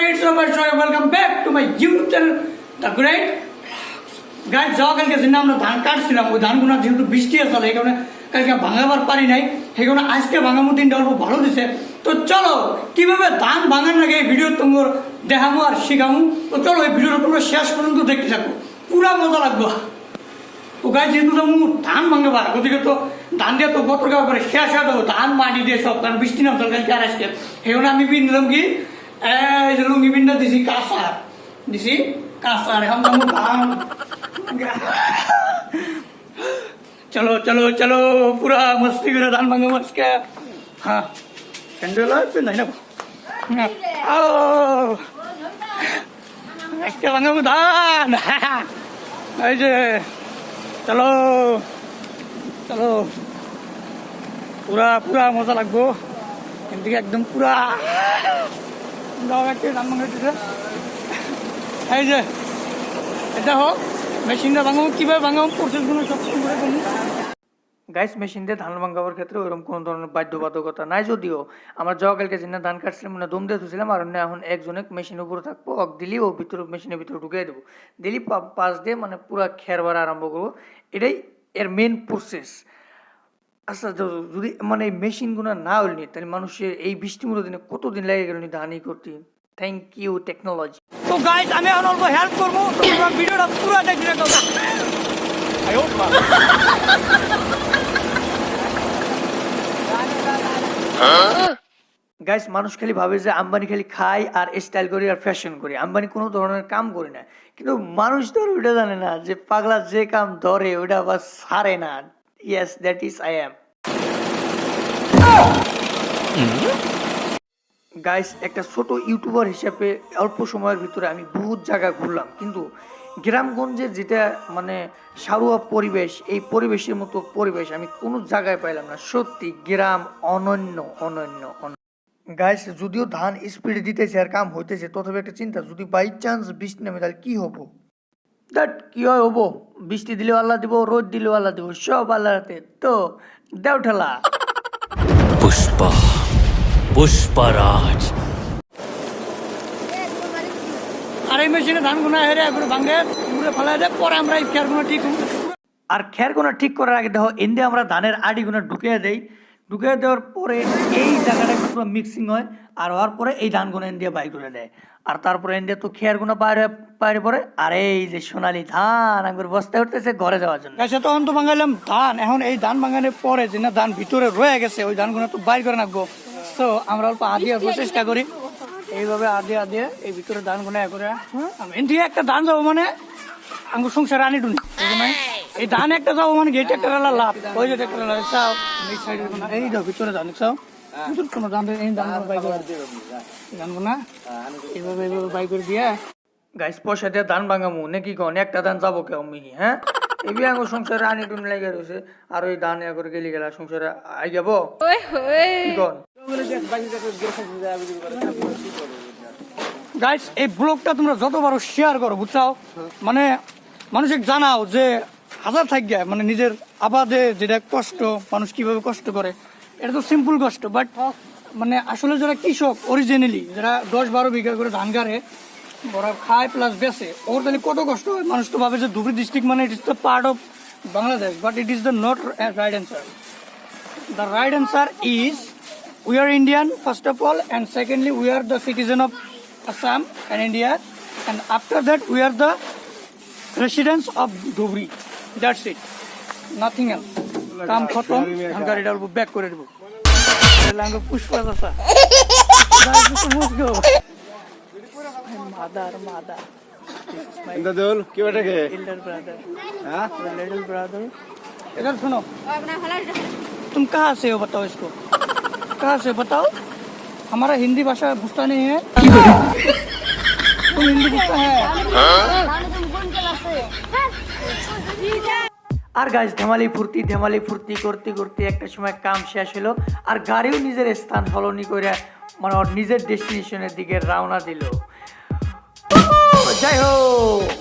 it's Robert Shoy. Welcome back to my YouTube channel, The Great Guys. যাওয়া কালকে যেন আমরা ধান কাটছিলাম, ওই ধানগুলো যেহেতু বৃষ্টি আসলে এই কারণে কালকে ভাঙাবার পারি নাই, সেই কারণে আজকে ভাঙামো দিনটা অল্প ভালো দিছে। তো চলো কিভাবে ধান ভাঙার লাগে এই ভিডিও তোমার দেখামো আর শিখামো। তো চলো এই ভিডিওটা তোমরা শেষ পর্যন্ত দেখতে থাকো, পুরা মজা লাগবে। তো গাছ যেহেতু ধান ভাঙাবার ওদিকে তো ধান দিয়ে তো গত পরে শেষ হয়ে যাবো, ধান মাটি দিয়ে সব, কারণ বৃষ্টি নামছিল কালকে আর আজকে। সেই কারণে আমি নিলাম কি এই যে লুঙ্গি পিনটা দিছি কাঁচার এখন ধান। চলো চলো চলো পুরা মস্তি করে ধান ভাঙা মাছকে। হ্যাঁ স্যান্ডেল নাই না একটা ভাঙাবো ধান। এই যে চলো চলো পুরা পুরা মজা লাগবো কিন্তু একদম পুরা ধান ভাঙা দিতে। এই যে এটা হোক মেশিনটা ভাঙাবো, কিভাবে ভাঙাবো প্রসেসগুলো সব করে বলুন। গাইস মেশিন দিয়ে ধান ভাঙাবার ক্ষেত্রে ওইরকম কোনো ধরনের বাধ্যবাধকতা নাই, যদিও আমার কালকে যেন ধান কাটছিলাম মানে দম দিয়ে ধুছিলাম, আর এখন একজনে মেশিনের উপরে থাকবো, দিলি ও ভিতরে মেশিনের ভিতরে ঢুকিয়ে দেবো, দিলি পাশ দিয়ে মানে পুরা খের বাড়া আরম্ভ করবো। এটাই এর মেন প্রসেস। আচ্ছা যদি মানে এই মেশিনগুলো না হইনি তাহলে মানুষের এই বৃষ্টিমূলক দিনে কতদিন লেগে গেল ধানই করতে। Thank you technology. তো গাইস আমি এখন অল্প হেল্প করবো, তোমরা ভিডিওটা পুরো দেখতে থাকো। গাইস মানুষ খালি ভাবে যে আম্বানি খালি খাই আর স্টাইল করি আর ফ্যাশন করি, আম্বানি কোনো ধরনের কাম করি না, কিন্তু মানুষ তো ওইটা জানে না যে পাগলা যে কাম ধরে ওইটা আবার ছাড়ে না। Yes that is I am. Guys একটা ছোট ইউটিউবার হিসেবে অল্প সময়ের ভিতরে আমি বহুত জায়গা ঘুরলাম, কিন্তু গ্রামগঞ্জের যেটা মানে সারুয়া পরিবেশ, এই পরিবেশের মতো পরিবেশ আমি কোনো জায়গায় পাইলাম না। সত্যি গ্রাম অনন্য অনন্য। গাইস যদিও ধান স্পিডে দিতেছে আর কাম হইতেছে, তথাপি একটা চিন্তা, যদি বাই চান্স বৃষ্টি নামে তাহলে কি হবো। দ্যাট কি হয় হবো, বৃষ্টি দিলেও আল্লাহ দিব, রোদ দিলেও আল্লাহ দিব, সব আল্লাহর হাতে। তো দেও ঠেলা পুষ্পা পুষ্পারাজ। আর এই মেশিনে ধান গুনা হেরে একবারে ভাঙে পুরো ফেলাই দেয়, পরে আমরা এই খেয়ার গুনা ঠিক আর খেয়ার গুনা ঠিক করার আগে দেখো এনে আমরা ধানের আড়ি গুনা ঢুকিয়ে দেই, ঢুকিয়ে দেওয়ার পরে এই জায়গাটা পুরো মিক্সিং হয়, আর হওয়ার পরে এই ধান গুনা এনে দিয়ে বাই করে দেয়, আর তারপরে এনে দিয়ে তো খেয়ার গুনা বাইরে পরে। আর এই যে সোনালি ধান একবার বস্তায় উঠতেছে ঘরে যাওয়ার জন্য। আচ্ছা তখন তো ভাঙাইলাম ধান, এখন এই ধান ভাঙানোর পরে যে না ধান ভিতরে রয়ে গেছে ওই ধান গুনা তো বাইর করে রাখবো। তো আমরা অল্প আদিয়া চেষ্টা করি এইভাবে আদিয়া এই ভিতরে ধান গুনা করে এদিকে একটা ধান যাবো মানে আমার সংসার আনি টুনি, এই ধান একটা যাবো মানে গেট একটা লাভ, ওই যে একটা চাও এই সাইডের গুনা এই যাও ভিতরে ধান চাও ভিতরে কোনো ধান এই ধান বাই করে ধান গুনা এইভাবে এইভাবে বাই করে দিয়ে গাইস পয়সা দিয়ে ধান ভাঙামু নাকি কন একটা ধান যাবো কেউ মিহি। হ্যাঁ এই আমার সংসারে আনি টুনি লেগে রয়েছে, আর ওই ধান এ করে গেলি গেলা সংসারে আই যাবো কন। গাইস এই ব্লগটা তোমরা যত পারো শেয়ার করো বুঝছাও, মানে মানুষকে জানাও যে হাজার থাক মানে নিজের আবাদে যেটা কষ্ট মানুষ কিভাবে কষ্ট করে, এটা তো সিম্পল কষ্ট, বাট মানে আসলে যারা কৃষক অরিজিনালি যারা 10-12 বিঘা করে ধান গাড়ে ওরা খায় প্লাস বেচে, ওর তাহলে কত কষ্ট হয়। মানুষ তো ভাবে যে ধুবড়ী ডিস্ট্রিক্ট মানে it is the part of Bangladesh, but it is the not right answer. The right answer is we are Indian first of all, and secondly we are the citizen of Assam and India, and after that we are the residents of Dhubri. That's it, nothing else. Kam khatam हम गाड़ी डालबो back করে দেব লাঙ্গ পুষ্পা দাসা मादा इंद्रदुल কি বেটা কে elder brother। हां little brother इधर सुनो, तुम कहाँ से हो बताओ इसको, कहाँ से बताओ, हमारा हिंदी भाषा बुझता नहीं है, तुम हिंदी बुझता है। আর গাইস ধেমালি ফুর্তি করতে করতে একটা সময় কাম শেষ হলো, আর গাড়িও নিজের স্থান ফলনি করে মানে নিজের ডেস্টিনেশনের দিকে রওনা দিল। জয় হোক।